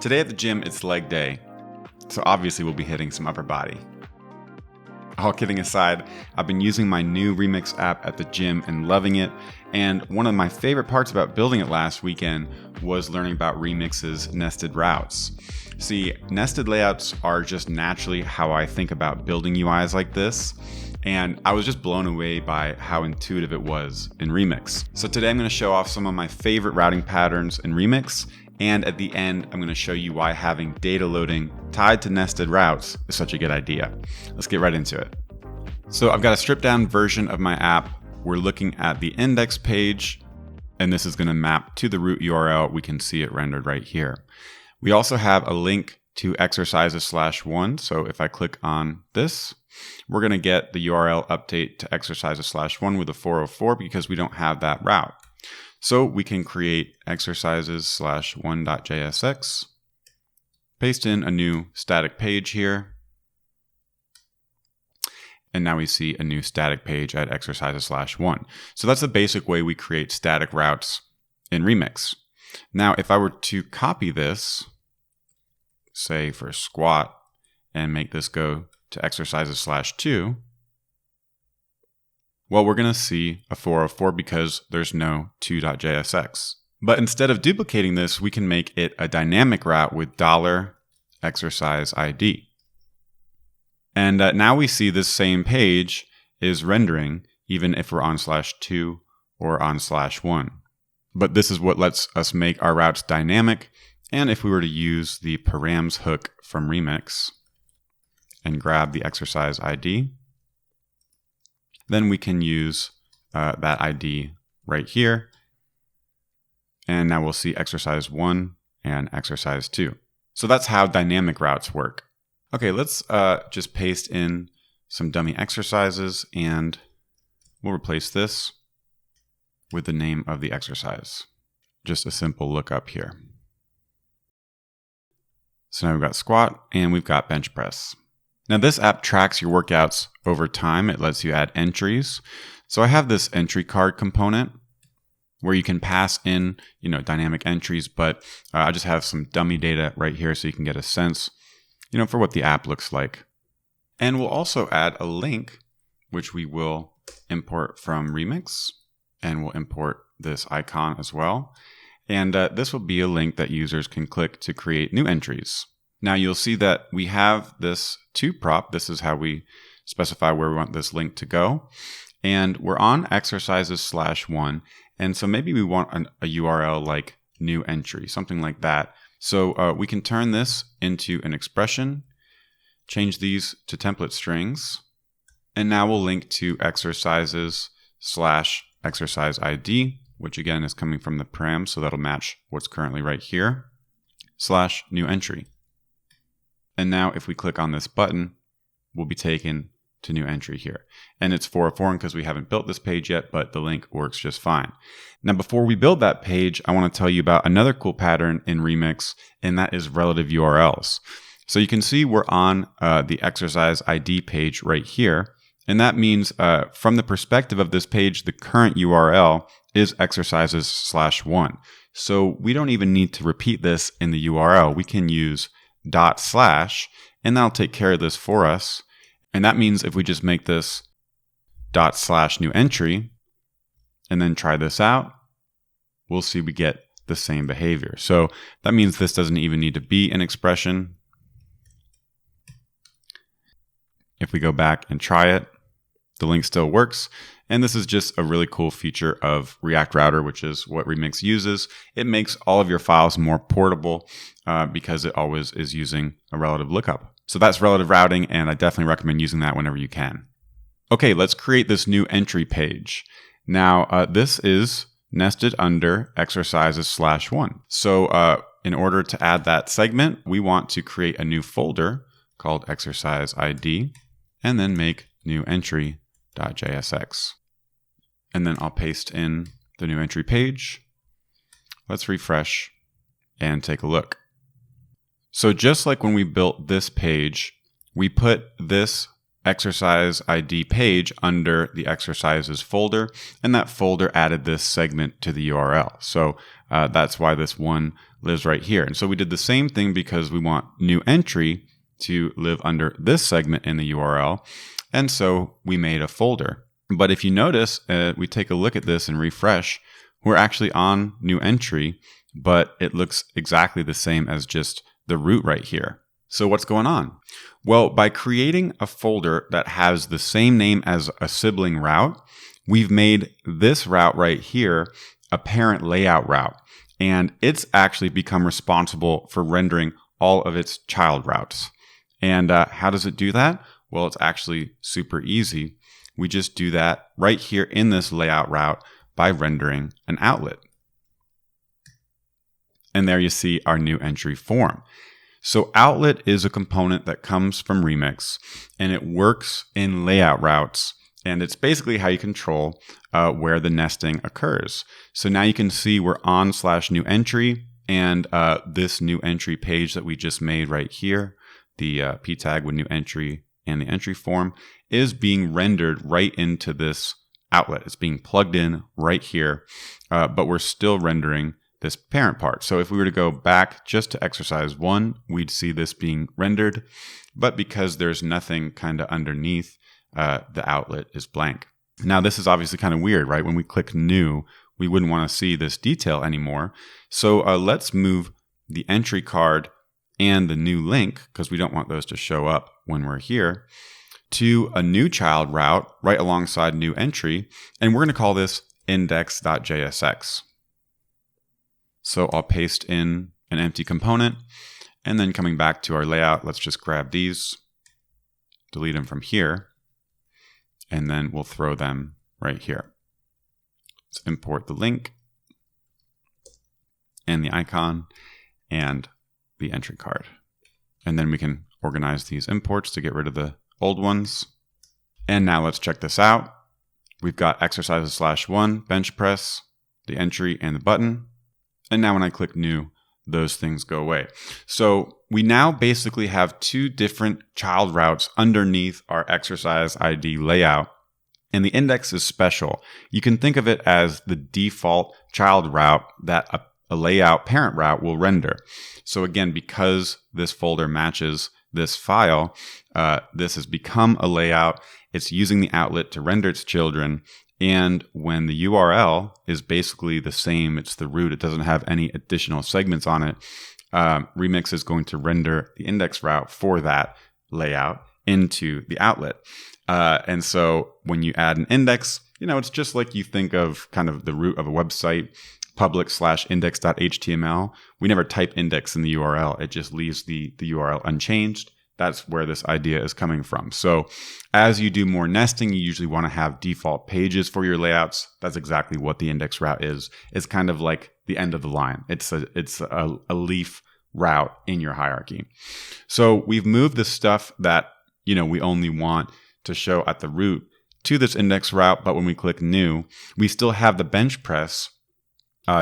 Today at the gym, it's leg day, so obviously we'll be hitting some upper body. All kidding aside, I've been using my new Remix app at the gym and loving it, and one of my favorite parts about building it last weekend was learning about Remix's nested routes. See, nested layouts are just naturally how I think about building UIs like this, and I was just blown away by how intuitive it was in Remix. So today I'm going to show off some of my favorite routing patterns in Remix, and at the end I'm going to show you why having data loading tied to nested routes is such a good idea. Let's get right into it. So I've got a stripped down version of my app. We're looking at the index page, and this is going to map to the root URL. We can see it rendered right here. We also have a link to exercises/1. So if I click on this, we're going to get the URL update to exercises/1 with a 404 because we don't have that route. So we can create exercises/1.jsx, paste in a new static page here, and now we see a new static page at exercises/1. So that's the basic way we create static routes in Remix. Now, if I were to copy this, say for squat, and make this go to exercises/2, well, we're going to see a 404 because there's no 2.jsx. But instead of duplicating this, we can make it a dynamic route with $exercise ID. And now we see this same page is rendering even if we're on /2 or on /1. But this is what lets us make our routes dynamic. And if we were to use the params hook from Remix and grab the exercise ID, then we can use that ID right here. And now we'll see exercise 1 and exercise 2. So that's how dynamic routes work. Okay, let's just paste in some dummy exercises, and we'll replace this with the name of the exercise. Just a simple lookup here. So now we've got squat and we've got bench press. Now this app tracks your workouts over time. It lets you add entries. So I have this entry card component where you can pass in, dynamic entries, but I just have some dummy data right here so you can get a sense, for what the app looks like. And we'll also add a link, which we will import from Remix, and we'll import this icon as well. And this will be a link that users can click to create new entries. Now you'll see that we have this toProp. This is how we specify where we want this link to go. And we're on exercises/1. And so maybe we want a URL like new entry, something like that. So we can turn this into an expression, change these to template strings, and now we'll link to exercises/exercise ID, which again is coming from the param, so that'll match what's currently right here, /new entry. And now if we click on this button, we'll be taken to new entry here. And it's 404 because we haven't built this page yet, but the link works just fine. Now, before we build that page, I want to tell you about another cool pattern in Remix, and that is relative URLs. So you can see we're on the exercise ID page right here. And that means from the perspective of this page, the current URL is exercises/1. So we don't even need to repeat this in the URL. We can use /, and that'll take care of this for us. And that means if we just make this /new entry and then try this out, we'll see we get the same behavior. So that means this doesn't even need to be an expression. If we go back and try it, the link still works. And this is just a really cool feature of React Router, which is what Remix uses. It makes all of your files more portable because it always is using a relative lookup. So that's relative routing, and I definitely recommend using that whenever you can. Okay, let's create this new entry page. Now, this is nested under exercises/1. So in order to add that segment, we want to create a new folder called exercise ID, and then make new entry.jsx. And then I'll paste in the new entry page. Let's refresh and take a look. So just like when we built this page, we put this exercise ID page under the exercises folder, and that folder added this segment to the URL. So that's why this one lives right here. And so we did the same thing because we want new entry to live under this segment in the URL. And so we made a folder. But if you notice, we take a look at this and refresh, we're actually on new entry, but it looks exactly the same as just the root right here. So what's going on? Well, by creating a folder that has the same name as a sibling route, we've made this route right here a parent layout route. And it's actually become responsible for rendering all of its child routes. And how does it do that? Well, it's actually super easy. We just do that right here in this layout route by rendering an outlet. And there you see our new entry form. So outlet is a component that comes from Remix, and it works in layout routes. And it's basically how you control where the nesting occurs. So now you can see we're on /new entry, and this new entry page that we just made right here, the p tag with new entry and the entry form, is being rendered right into this outlet. It's being plugged in right here, but we're still rendering this parent part. So if we were to go back just to exercise 1, we'd see this being rendered, but because there's nothing kind of underneath, the outlet is blank. Now this is obviously kind of weird, right? When we click new, we wouldn't want to see this detail anymore. So let's move the entry card and the new link, because we don't want those to show up when we're here, to a new child route right alongside new entry. And we're going to call this index.jsx. So I'll paste in an empty component, and then coming back to our layout, let's just grab these, delete them from here, and then we'll throw them right here. Let's import the link and the icon and the entry card. And then we can organize these imports to get rid of the old ones. And now let's check this out. We've got exercises /1, bench press, the entry, and the button. And now when I click new, those things go away. So we now basically have 2 different child routes underneath our exercise ID layout. And the index is special. You can think of it as the default child route that a layout parent route will render. So again, because this folder matches this file, this has become a layout. It's using the outlet to render its children. And when the URL is basically the same, it's the root, it doesn't have any additional segments on it, Remix is going to render the index route for that layout into the outlet. And so when you add an index, it's just like you think of kind of the root of a website, public/index.html. We never type index in the URL. It just leaves the URL unchanged. That's where this idea is coming from. So as you do more nesting, you usually want to have default pages for your layouts. That's exactly what the index route is. It's kind of like the end of the line. It's a leaf route in your hierarchy. So we've moved the stuff that we only want to show at the root to this index route, but when we click new, we still have the bench press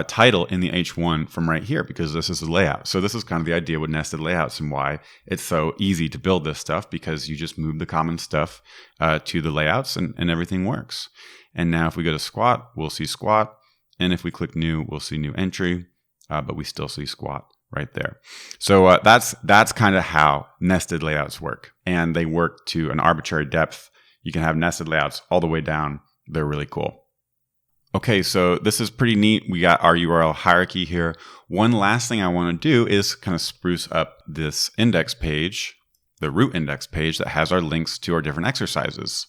title in the H1 from right here, because this is a layout. So this is kind of the idea with nested layouts and why it's so easy to build this stuff, because you just move the common stuff to the layouts and everything works. And now if we go to squat, we'll see squat. And if we click new, we'll see new entry, but we still see squat right there. So that's kind of how nested layouts work. And they work to an arbitrary depth. You can have nested layouts all the way down. They're really cool. Okay, so this is pretty neat. We got our URL hierarchy here. One last thing I want to do is kind of spruce up this index page, the root index page that has our links to our different exercises.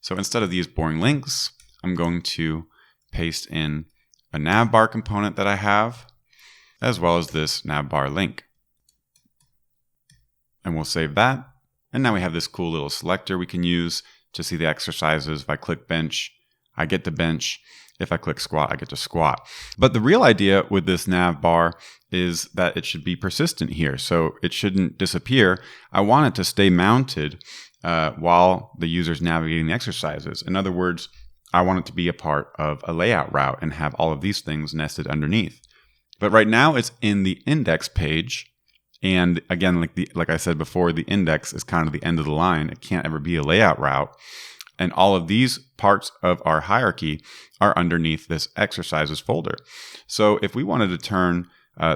So instead of these boring links, I'm going to paste in a navbar component that I have, as well as this navbar link. And we'll save that. And now we have this cool little selector we can use to see the exercises. If I click bench, I get to bench. If I click squat, I get to squat. But the real idea with this nav bar is that it should be persistent here. So it shouldn't disappear. I want it to stay mounted while the user's navigating the exercises. In other words, I want it to be a part of a layout route and have all of these things nested underneath. But right now it's in the index page. And again, like I said before, the index is kind of the end of the line. It can't ever be a layout route. And all of these parts of our hierarchy are underneath this exercises folder. So if we wanted to turn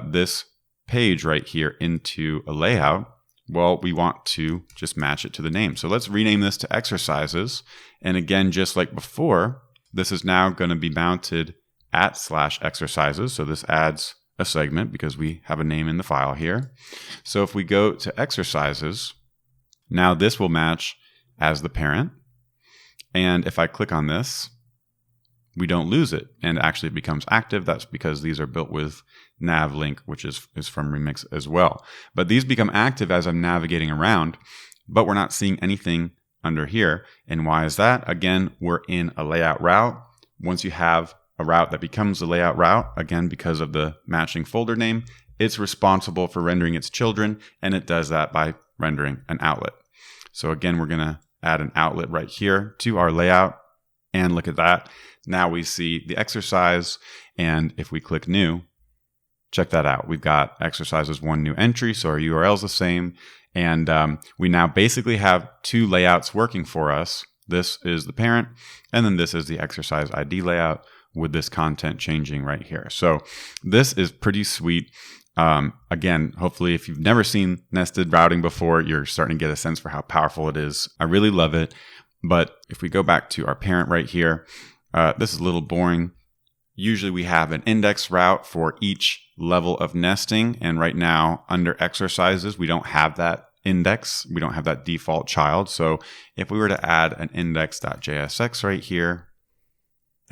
this page right here into a layout, well, we want to just match it to the name. So let's rename this to exercises. And again, just like before, this is now going to be mounted at /exercises. So this adds a segment because we have a name in the file here. So if we go to exercises, now this will match as the parent. And if I click on this, we don't lose it. And actually it becomes active. That's because these are built with navlink, which is from Remix as well. But these become active as I'm navigating around, but we're not seeing anything under here. And why is that? Again, we're in a layout route. Once you have a route that becomes a layout route, again, because of the matching folder name, it's responsible for rendering its children, and it does that by rendering an outlet. So again, we're going to add an outlet right here to our layout, and look at that. Now we see the exercise, and if we click new, check that out. We've got exercises 1 new entry, so our URL is the same, and we now basically have 2 layouts working for us. This is the parent, and then this is the exercise ID layout with this content changing right here. So this is pretty sweet. Again, hopefully if you've never seen nested routing before, you're starting to get a sense for how powerful it is. I really love it. But if we go back to our parent right here, this is a little boring. Usually we have an index route for each level of nesting. And right now under exercises, we don't have that index. We don't have that default child. So if we were to add an index.jsx right here,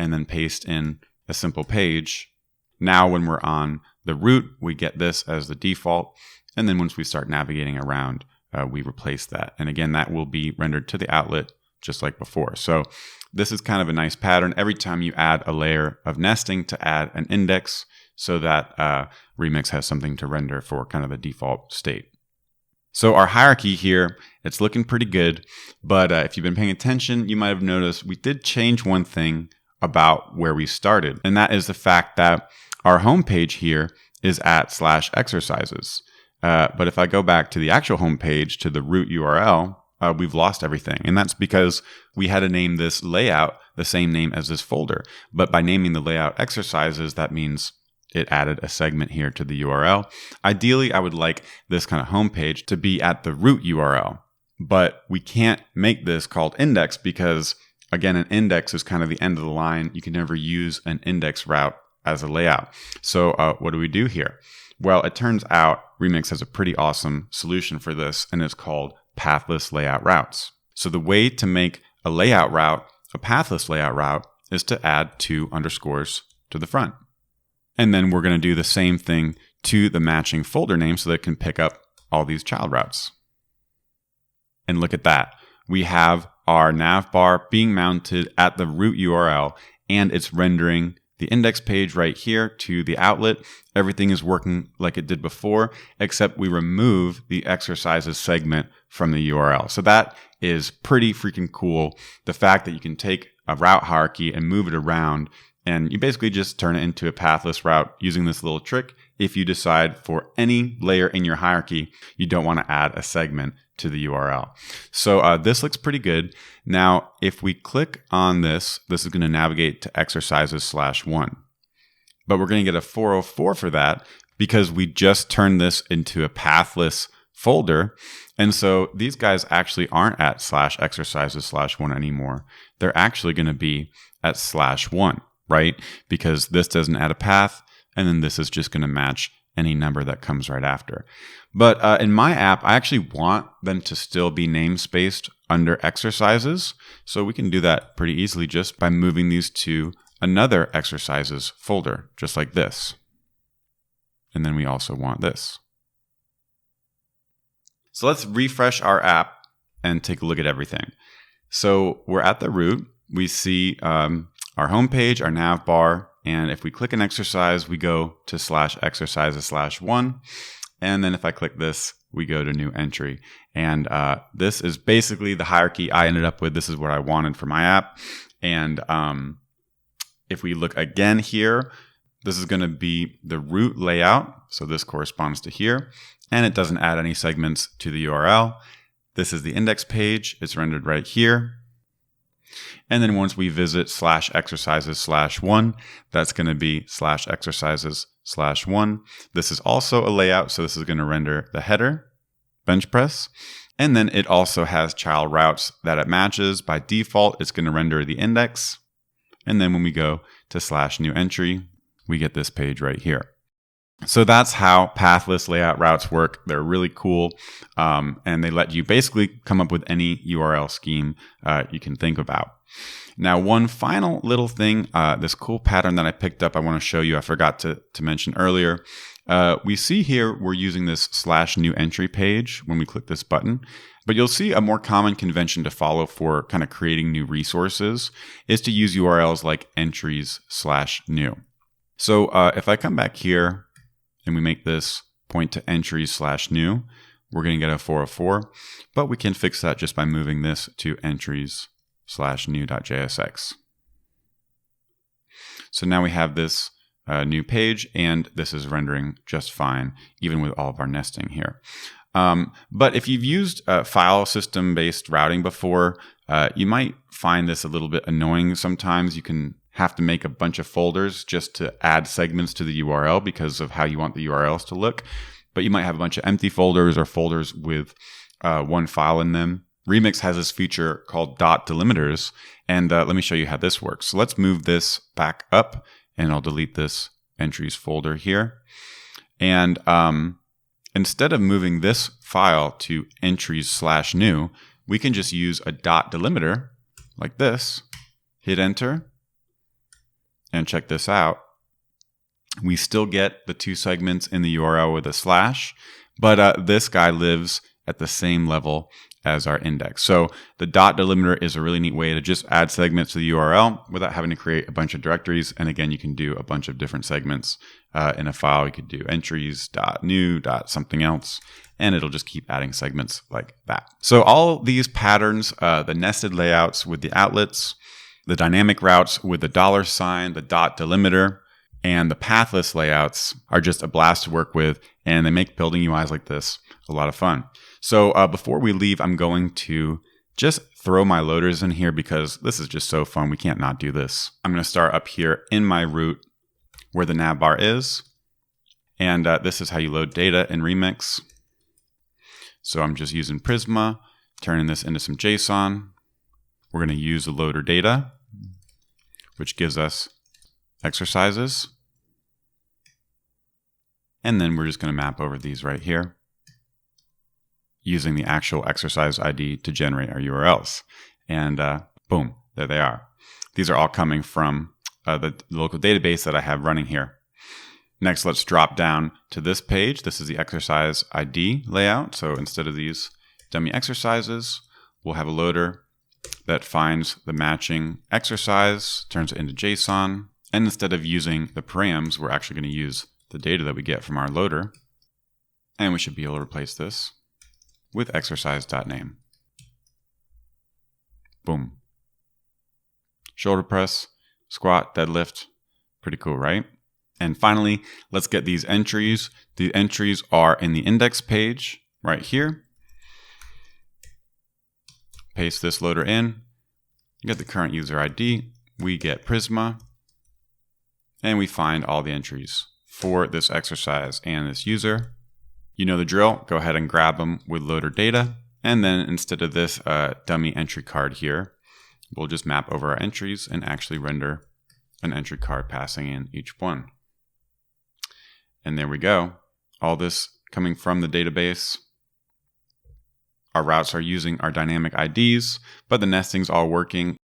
and then paste in a simple page, now when we're on the root, we get this as the default. And then once we start navigating around, we replace that. And again, that will be rendered to the outlet just like before. So this is kind of a nice pattern. Every time you add a layer of nesting, to add an index so that Remix has something to render for kind of the default state. So our hierarchy here, it's looking pretty good. But if you've been paying attention, you might have noticed we did change one thing about where we started. And that is the fact that our homepage here is at /exercises. But if I go back to the actual homepage, to the root URL, we've lost everything. And that's because we had to name this layout the same name as this folder. But by naming the layout exercises, that means it added a segment here to the URL. Ideally, I would like this kind of homepage to be at the root URL. But we can't make this called index because, again, an index is kind of the end of the line. You can never use an index route as a layout. So what do we do here? Well, it turns out Remix has a pretty awesome solution for this, and it's called Pathless layout routes. So the way to make a layout route a pathless layout route is to add 2 underscores to the front. And then we're going to do the same thing to the matching folder name so that it can pick up all these child routes. And look at that. We have our nav bar being mounted at the root URL, and it's rendering the index page right here to the outlet. Everything is working like it did before, except we remove the exercises segment from the URL. So that is pretty freaking cool. The fact that you can take a route hierarchy and move it around, and you basically just turn it into a pathless route using this little trick. If you decide for any layer in your hierarchy, you don't want to add a segment to the URL. So this looks pretty good. Now, if we click on this, this is going to navigate to exercises /1. But we're going to get a 404 for that because we just turned this into a pathless folder. And so these guys actually aren't at /exercises /1 anymore. They're actually going to be at /1, right? Because this doesn't add a path, and then this is just going to match any number that comes right after. But in my app, I actually want them to still be namespaced under exercises. So we can do that pretty easily just by moving these to another exercises folder, just like this. And then we also want this. So let's refresh our app and take a look at everything. So we're at the root. We see our homepage, our nav bar, and if we click an exercise, we go to /exercises /1. And then if I click this, we go to new entry. And this is basically the hierarchy I ended up with. This is what I wanted for my app. And if we look again here, This is going to be the root layout. So this corresponds to here, and it doesn't add any segments to the URL. This is the index page. It's rendered right here. And then once we visit /exercises/1, that's going to be /exercises/1. This is also a layout. So this is going to render the header, bench press. And then it also has child routes that it matches. By default, it's going to render the index. And then when we go to /new entry, we get this page right here. So that's how pathless layout routes work. They're really cool. And they let you basically come up with any URL scheme you can think about. Now, one final little thing, this cool pattern that I picked up, I want to show you. I forgot to mention earlier. We see here we're using this /new entry page when we click this button. But you'll see a more common convention to follow for kind of creating new resources is to use URLs like entries/new. So if I come back here and we make this point to entries/new, we're going to get a 404, but we can fix that just by moving this to entries/new.jsx. So now we have this new page, and this is rendering just fine, even with all of our nesting here. But if you've used file system-based routing before, you might find this a little bit annoying sometimes. You can have to make a bunch of folders just to add segments to the URL because of how you want the URLs to look. But you might have a bunch of empty folders or folders with one file in them. Remix has this feature called .delimiters, and let me show you how this works. So let's move this back up, and I'll delete this entries folder here. And instead of moving this file to entries/new, we can just use a .delimiter like this, hit enter, and check this out. We still get the two segments in the URL with a slash, but this guy lives at the same level as our index. So the .delimiter is a really neat way to just add segments to the URL without having to create a bunch of directories. And again, you can do a bunch of different segments in a file. You could do entries, .new, .something else, and it'll just keep adding segments like that. So all these patterns, the nested layouts with the outlets, the dynamic routes with the $, the .delimiter, and the pathless layouts are just a blast to work with, and they make building UIs like this a lot of fun. So before we leave, I'm going to just throw my loaders in here because this is just so fun. We can't not do this. I'm going to start up here in my root where the nav bar is. And this is how you load data in Remix. So I'm just using Prisma, turning this into some JSON. We're going to use the loader data, which gives us exercises. And then we're just going to map over these right here, using the actual exercise ID to generate our URLs. And boom, there they are. These are all coming from the local database that I have running here. Next, let's drop down to this page. This is the exercise ID layout. So instead of these dummy exercises, we'll have a loader that finds the matching exercise, turns it into JSON. And instead of using the params, we're actually going to use the data that we get from our loader. And we should be able to replace this with exercise.name. Boom. Shoulder press, squat, deadlift. Pretty cool, right? And finally, let's get these entries. The entries are in the index page right here. Paste this loader in. You get the current user ID. We get Prisma. And we find all the entries for this exercise and this user. You know the drill. Go ahead and grab them with loader data. And then instead of this dummy entry card here, we'll just map over our entries and actually render an entry card passing in each one. And there we go. All this coming from the database. Our routes are using our dynamic IDs, but the nesting's all working.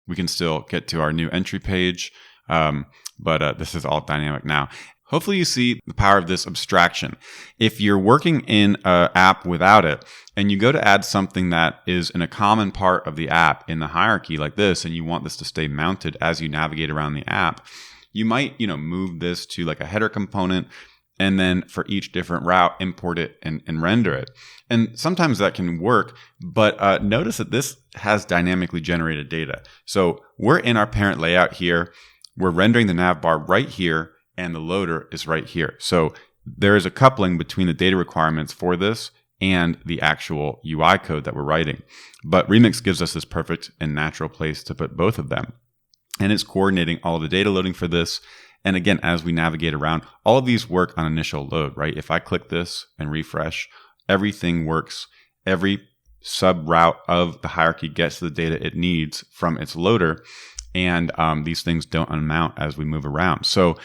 We can still get to our new entry page, but this is all dynamic now. Hopefully you see the power of this abstraction. If you're working in an app without it, and you go to add something that is in a common part of the app in the hierarchy like this, and you want this to stay mounted as you navigate around the app, you might, move this to like a header component, and then for each different route, import it and render it. And sometimes that can work, but notice that this has dynamically generated data. So we're in our parent layout here. We're rendering the nav bar right here. and the loader is right here. So there is a coupling between the data requirements for this and the actual UI code that we're writing. But Remix gives us this perfect and natural place to put both of them. And it's coordinating all of the data loading for this. And again, as we navigate around, all of these work on initial load, right? If I click this and refresh, everything works. Every sub route of the hierarchy gets the data it needs from its loader. And these things don't unmount as we move around. So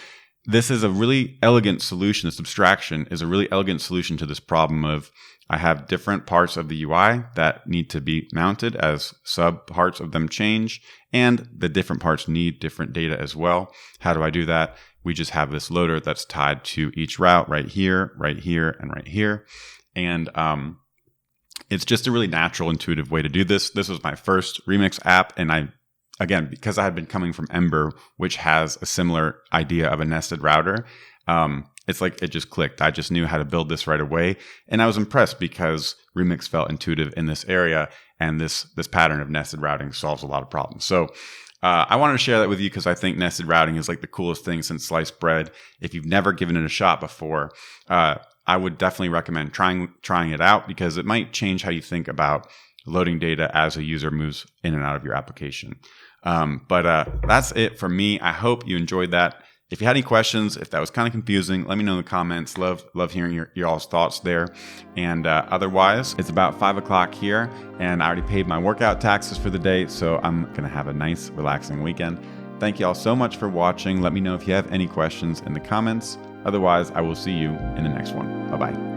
this is a really elegant solution. This abstraction is a really elegant solution to this problem of I have different parts of the UI that need to be mounted as sub parts of them change, and the different parts need different data as well. How do I do that? We just have this loader that's tied to each route right here, and right here. And it's just a really natural, intuitive way to do this. This was my first Remix app, and again, because I had been coming from Ember, which has a similar idea of a nested router, it's like it just clicked. I just knew how to build this right away. And I was impressed because Remix felt intuitive in this area, and this pattern of nested routing solves a lot of problems. So I wanted to share that with you because I think nested routing is like the coolest thing since sliced bread. If you've never given it a shot before, I would definitely recommend trying it out because it might change how you think about loading data as a user moves in and out of your application. But that's it for me. I hope you enjoyed that. If you had any questions, if that was kind of confusing, let me know in the comments. Love hearing your all's thoughts there. And otherwise, it's about 5 o'clock here, and I already paid my workout taxes for the day, so I'm going to have a nice, relaxing weekend. Thank you all so much for watching. Let me know if you have any questions in the comments. Otherwise, I will see you in the next one. Bye-bye.